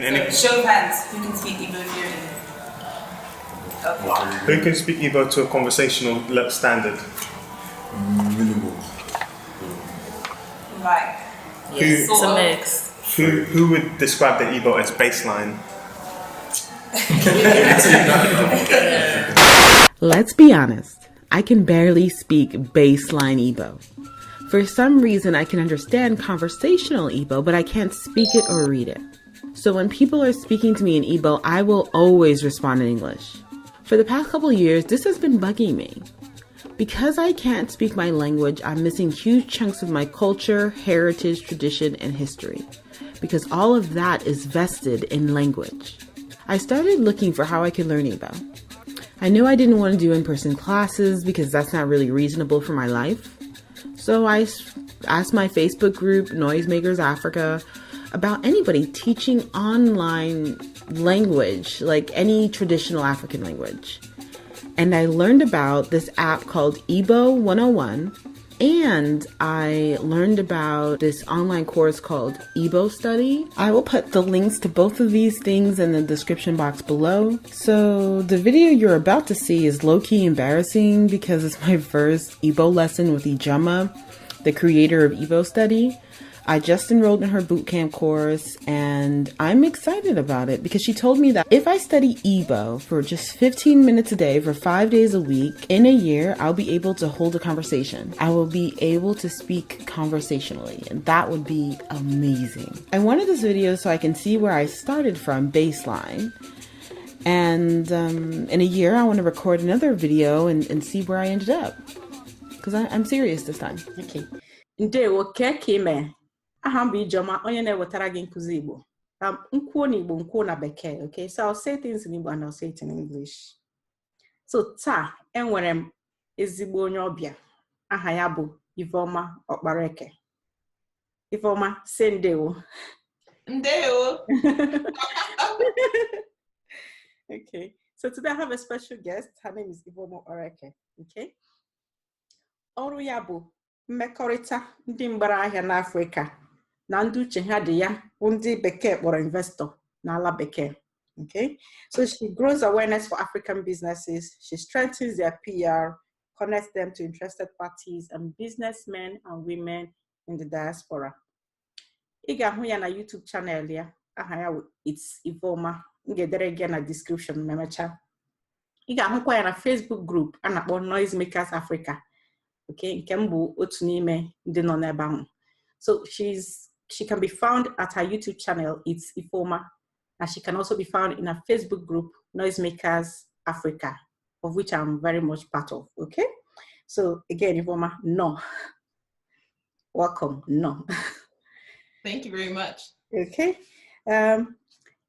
Show of hands. Who can speak Igbo if you're in? Okay. Who can speak Igbo to a conversational standard? Minimal. Right. Yes, it's a mix. Who would describe the Igbo as baseline? Let's be honest. I can barely speak baseline Igbo. For some reason, I can understand conversational Igbo, but I can't speak it or read it. So when people are speaking to me in Igbo, I will always respond in English. For the past couple years, this has been bugging me. Because I can't speak my language, I'm missing huge chunks of my culture, heritage, tradition, and history. Because all of that is vested in language. I started looking for how I could learn Igbo. I knew I didn't want to do in-person classes because that's not really reasonable for my life. So I asked my Facebook group, Noisemakers Africa, about anybody teaching online language, like any traditional African language. And I learned about this app called Igbo 101, and I learned about this online course called Igbo Study. I will put the links to both of these things in the description box below. So the video you're about to see is low-key embarrassing because it's my first Igbo lesson with Ijeoma, the creator of Igbo Study. I just enrolled in her bootcamp course and I'm excited about it because she told me that if I study Igbo for just 15 minutes a day for 5 days a week, in a year, I'll be able to hold a conversation. I will be able to speak conversationally, and that would be amazing. I wanted this video so I can see where I started from baseline. And in a year, I want to record another video and see where I ended up. Because I'm serious this time. Okay. Ndewo keme. Aha bụ Ijeoma, onye na-ewetara gị nkuzi Igbo. Nkwuo n'Igbo, nkwuo na Bekee, okay? So I'll say things in Igbo and I'll say it in English. So taa, enwere m ezigbo onye ọbịa. Aha ya bụ Iveoma Okpareke. Iveoma, say ndewo. Ndewo. Okay. So today I have a special guest. Her name is Iveoma Okpareke, okay? Ọrụ ya bụ mmekọrịta ndị mgbara ahịa n'Africa. Na ndị uche ha dị ya ndị bekee kpọrọ investor n'ala bekee. Okay, so she grows awareness for African businesses. She strengthens their PR, connects them to interested parties and businessmen and women in the diaspora. Ị ga-ahụ ya na YouTube channel ya. Aha ya it's Iveoma. M ga-edere gị na description memecha. Ị ga-ahụkwa ya na Facebook group a na-akpọ Noisemakers Africa. Okay, nke m bụ otu n'ime ndị nọ n'ebe ahụ. So she can be found at her YouTube channel, it's Iveoma, and she can also be found in her Facebook group, Noisemakers Africa, of which I'm very much part of, okay? So again, Iveoma, no. Welcome, no. Thank you very much. Okay.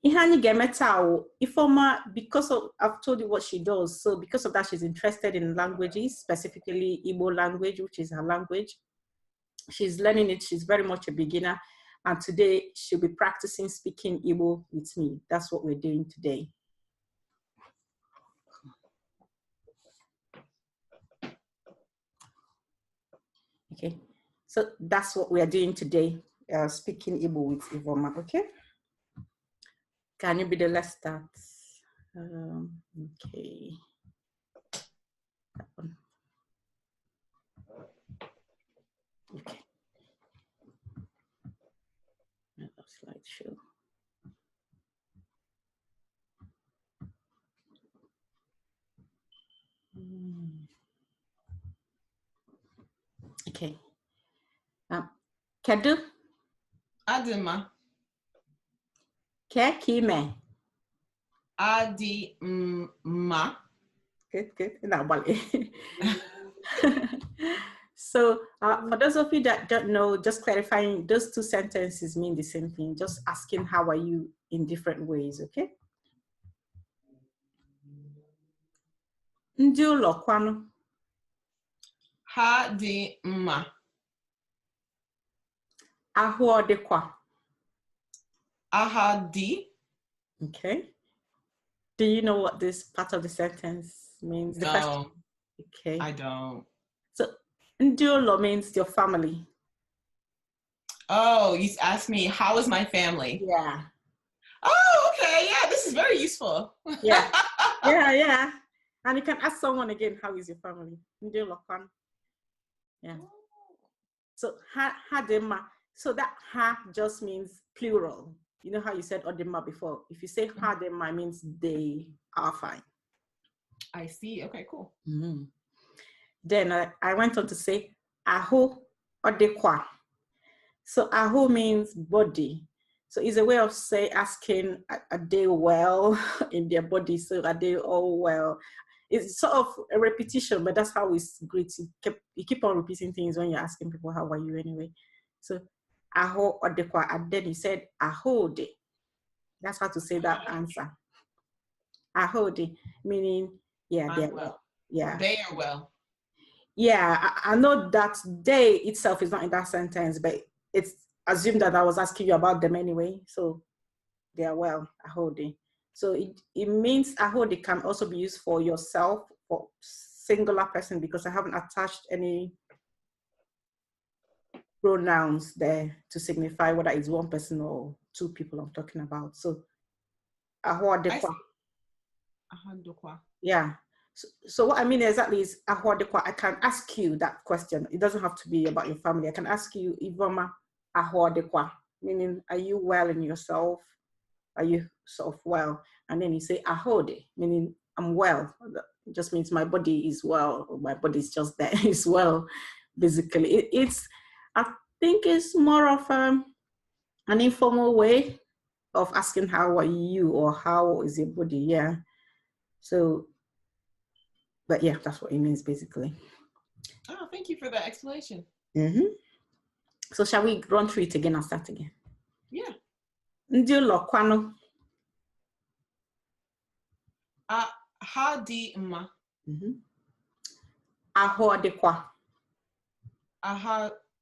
Iveoma, because of, I've told you what she does, so because of that, she's interested in languages, specifically Igbo language, which is her language. She's learning it. She's very much a beginner. And today she'll be practicing speaking Igbo with me. That's what we're doing today. Okay. So that's what we are doing today. Speaking Igbo with Iveoma. Okay. Can you be the let's start? Okay. That one. Okay. Slideshow. Okay. Kedu? Adima. Kime. Adima. Good. So for those of you that don't know, just clarifying, those two sentences mean the same thing. Just asking how are you in different ways, okay? Ndi ụlọ kwanu. Ha di mma. Ahụ ọ dịkwa. Aha di. Okay. Do you know what this part of the sentence means? The No. Okay. I don't. So ndi ụlọ means your family. Oh, you asked me, how is my family? Yeah. Oh, okay. Yeah, this is very useful. Yeah. Yeah. And you can ask someone again, how is your family? Yeah. So hadema. So that ha just means plural. You know how you said odema before? If you say hadema, it means they are fine. I see. Okay, cool. Mm-hmm. Then I went on to say aho odekwa. So aho means body. So it's a way of asking, are they well in their body? So are they all well? It's sort of a repetition, but that's how it's great. You keep on repeating things when you're asking people, how are you anyway? So aho odekwa, and then he said ahode. That's how to say that answer. Ahode, meaning, yeah, they're well. Yeah. They are well. Yeah, I know that they itself is not in that sentence, but it's assumed that I was asking you about them anyway. So they are well, ahode. So it means ahode can also be used for yourself, for singular person, because I haven't attached any pronouns there to signify whether it's one person or two people I'm talking about. So ahodekwa. Yeah. So what I mean exactly is ahodekwa. I can ask you that question. It doesn't have to be about your family. I can ask you, Iveoma, ahodekwa, meaning, are you well in yourself? Are you sort of well? And then you say ahode, meaning I'm well. It just means my body is well, or my body is just there, is well, basically. I think it's more of an informal way of asking how are you or how is your body, yeah. So, but yeah, that's what it means basically. Oh, thank you for that explanation. Mm-hmm. So shall we run through it again and start again? Yeah. Ndi ụlọ kwano. Ha di mma. Ahụ ọdịkwa.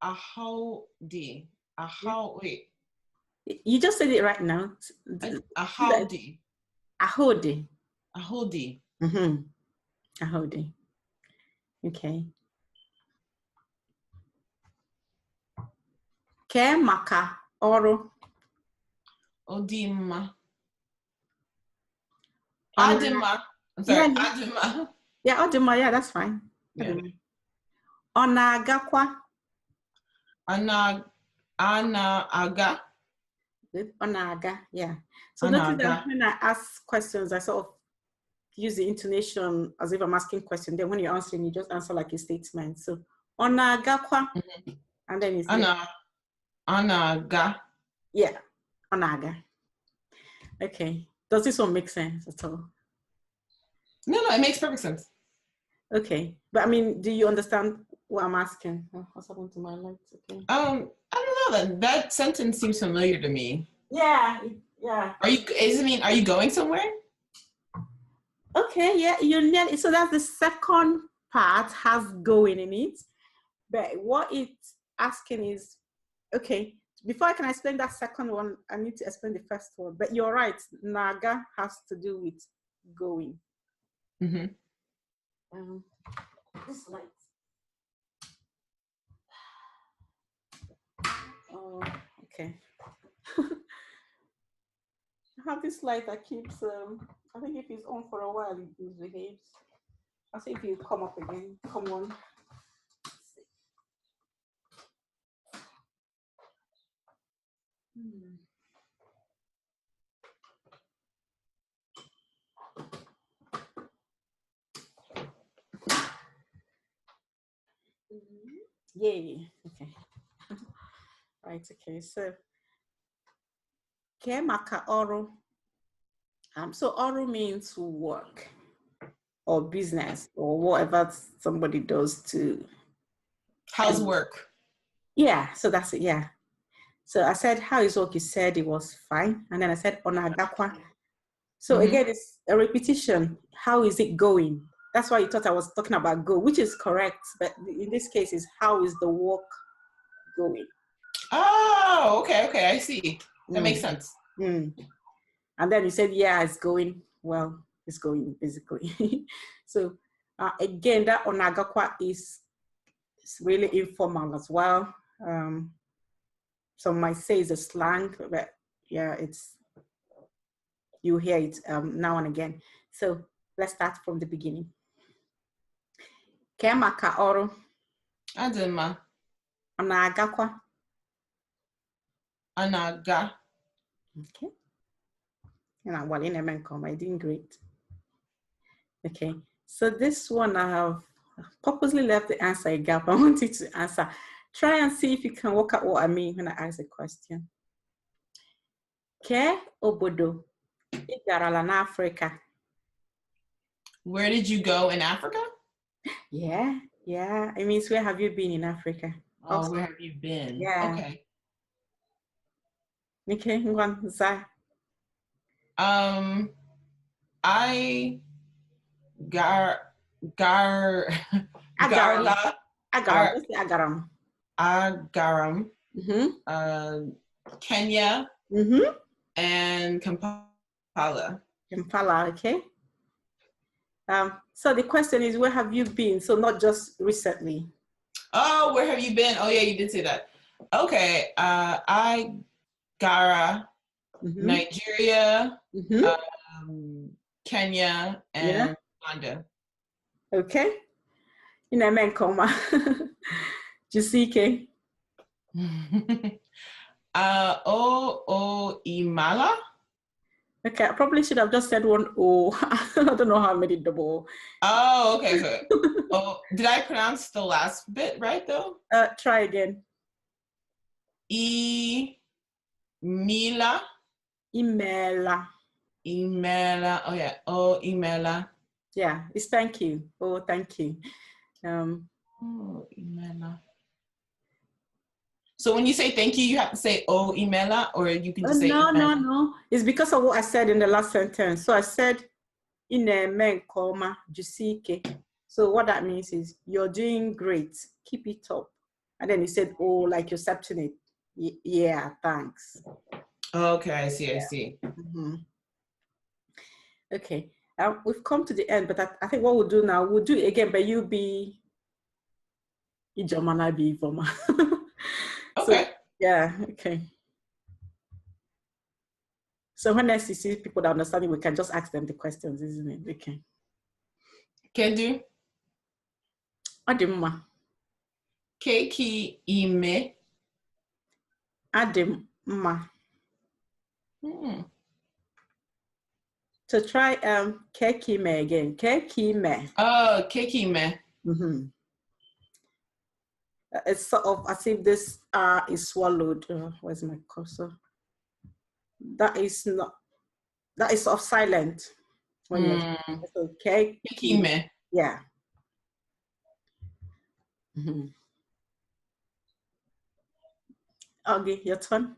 Ahụ di. Wait. You just said it right now. Ahụ di. Ahụ di. Ahụ di. Ahụ di. Okay. Ke maka ọrụ. Odima. Adima. I'm sorry, Adima. Yeah, Odima, yeah, that's fine. Yeah. Onagakwa. Aga. Onaga, yeah. So notice that when I ask questions, I sort of use the intonation as if I'm asking questions. Then when you're answering, you just answer like a statement. So onagakwa. And then it's Anaga. Yeah, onaga. Okay. Does this one make sense at all? No, it makes perfect sense. Okay. But I mean, do you understand what I'm asking? What's happened to my lights? Okay. I don't know. That sentence seems familiar to me. Yeah. Are you going somewhere? Okay, yeah, you nailed it. So that's the second part, has going in it. But what it's asking is, okay, before I can explain that second one, I need to explain the first one. But you're right, naga has to do with going. This light. Oh, okay. I have this light that keeps, I think if it's on for a while, it misbehaves. I'll see if you come up again. Come on. Yay. Okay. Right. Okay. So, ke maka ọrụ. So ọrụ means work or business or whatever somebody does to. How's work? Yeah. So that's it. Yeah. So I said, how is work? He said it was fine. And then I said, onagakwa. So again, it's a repetition. How is it going? That's why you thought I was talking about go, which is correct. But in this case, is how is the work going? Oh, okay. I see. That makes sense. And then you said, yeah, it's going well. It's going basically. So again, that onagakwa is really informal as well. Some might say it's a slang, but yeah, it's you hear it now and again. So let's start from the beginning. Kemaka ọrụ. Adema. Ọ Anaga. Okay. Well, in you're doing great. Okay. So this one I have purposely left the answer a gap. I want you to answer. Try and see if you can work out what I mean when I ask the question. Ke obodo ị garala n'Africa? Where did you go in Africa? Yeah. It means where have you been in Africa? Oh, Also, where have you been? Yeah. Okay. Okay, I garla Agaram. Agaram, Mm-hmm. Kenya, Mm-hmm. and Kampala. Kampala, okay. So the question is, where have you been? So not just recently. Oh, where have you been? Oh yeah, you did say that. Okay, I Gara, Nigeria, Kenya, and Rwanda. Okay. In a man coma. Jisike. Imala. Okay, I probably should have just said one O. I don't know how I made it double. Oh, okay. So, did I pronounce the last bit right though? Try again. Imela. Imela. Oh yeah. Oh, Imela. Yeah, it's thank you. Oh, thank you. Imela. So when you say thank you, you have to say oh Imela, or you can just say no. It's because of what I said in the last sentence. So I said in a men coma jusike. So what that means is you're doing great. Keep it up. And then you said oh, like you're accepting it. Yeah, thanks. Okay, I see. Mm-hmm. Okay. We've come to the end, but I think what we'll do now, we'll do it again, but you be Ijeoma and I be Iveoma. Okay. So, yeah, okay. So when next you see people that understand it, we can just ask them the questions, isn't it? Okay. Can do. Adimma. Keki ime. Adimma. So try kekime again. Kekime. Oh, kekime. It's sort of as if this R is swallowed. Where's my cursor? That is sort of silent. When you're so kekime. Yeah. Okay, your turn.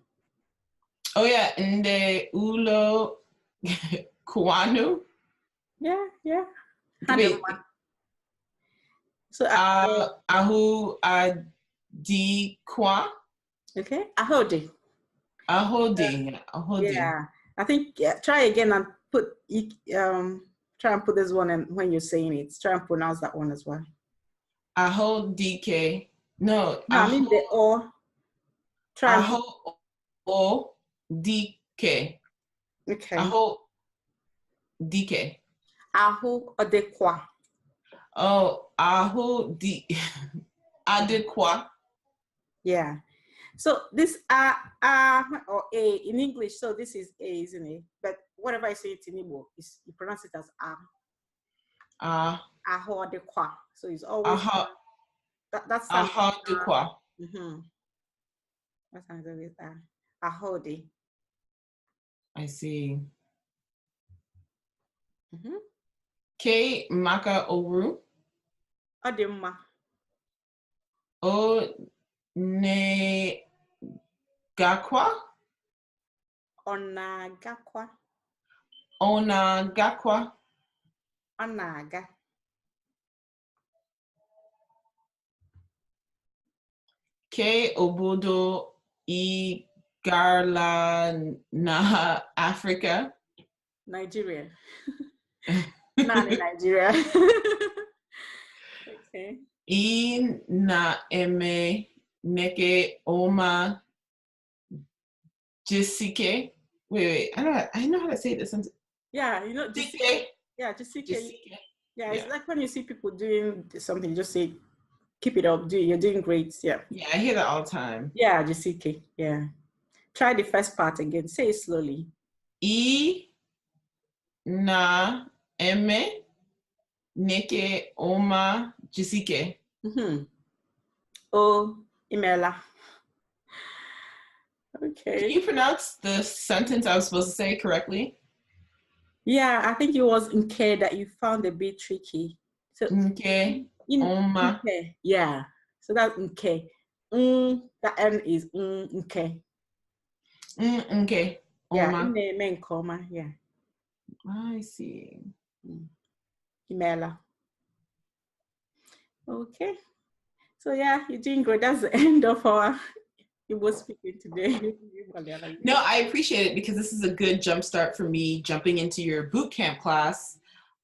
Oh yeah, nde ulo kuanu. Yeah. Wait. So ahu adi kwa. Okay, ahodi. Ahodi. Yeah, I think try again and try and put this one in when you're saying it. Try and pronounce that one as well. Ahodike. No, I mean the O. Try and ahodike. Okay. Ahodike. Aho adekwa. Oh, adekwa. Yeah. So this or A in English, so this is A, isn't it? But whatever I say it in Igbo, you pronounce it as A. Aho adekwa. So it's always that's Ahadekwa. That sounds always ahodi. I see. K maka oru. Adimma. O ne gakwa. Onagakwa. Onagakwa. Onaga. K obodo I garla na Africa. Nigeria. Not in Nigeria. Okay. I na eme neke oma jisike. Wait. I know how to say this. Yeah, you know, Jisike. yeah, Jisike. Jisike. Yeah, it's like when you see people doing something, just say, keep it up, you're doing great. Yeah. Yeah, I hear that all the time. Yeah, Jisike. Yeah. Try the first part again. Say it slowly. I na eme neke oma jisike. Oh, Imela. Okay. Can you pronounce the sentence I was supposed to say correctly? Yeah, I think it was Nke that you found a bit tricky. So Nke oma. Nke. Yeah. So that's Nke. That N is Nke. Nke Yeah, oma. Yeah. I see. Imela. Okay. So yeah, you're doing great. That's the end of our Igbo speaking today. No, I appreciate it because this is a good jumpstart for me jumping into your boot camp class.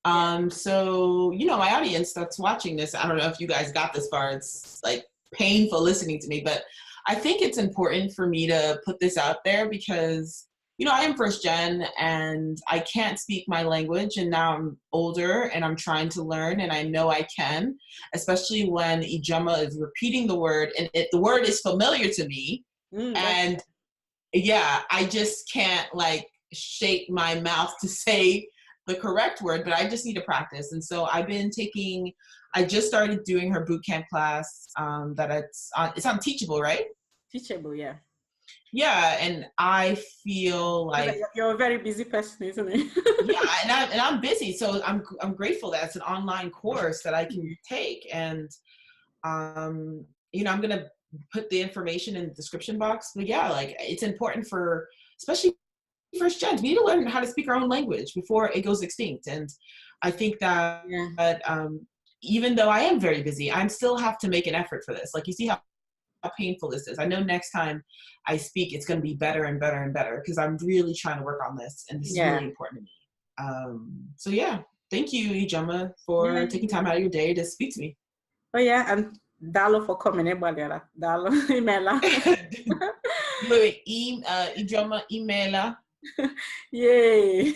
So, you know, my audience that's watching this, I don't know if you guys got this far. It's like painful listening to me, but I think it's important for me to put this out there because, you know, I am first gen and I can't speak my language, and now I'm older and I'm trying to learn, and I know I can, especially when Ijeoma is repeating the word and the word is familiar to me. And yeah, I just can't like shape my mouth to say the correct word, but I just need to practice. And so I just started doing her boot camp class it's on Teachable, right? Teachable, yeah. Yeah, and I feel like you're a very busy person, isn't it? Yeah, and I'm busy, so I'm grateful that it's an online course that I can take, and you know, I'm gonna put the information in the description box. But yeah, like it's important for especially first gens. We need to learn how to speak our own language before it goes extinct, and I think that even though I am very busy, I still have to make an effort for this. Like you see how painful this is. I know next time I speak, it's going to be better and better and better because I'm really trying to work on this, and this is really important to me. So yeah, thank you, Ijeoma, for taking time out of your day to speak to me. Oh yeah, and Dalo for coming. Dalo, Imela. Wait, Ijeoma, Imela. Yay.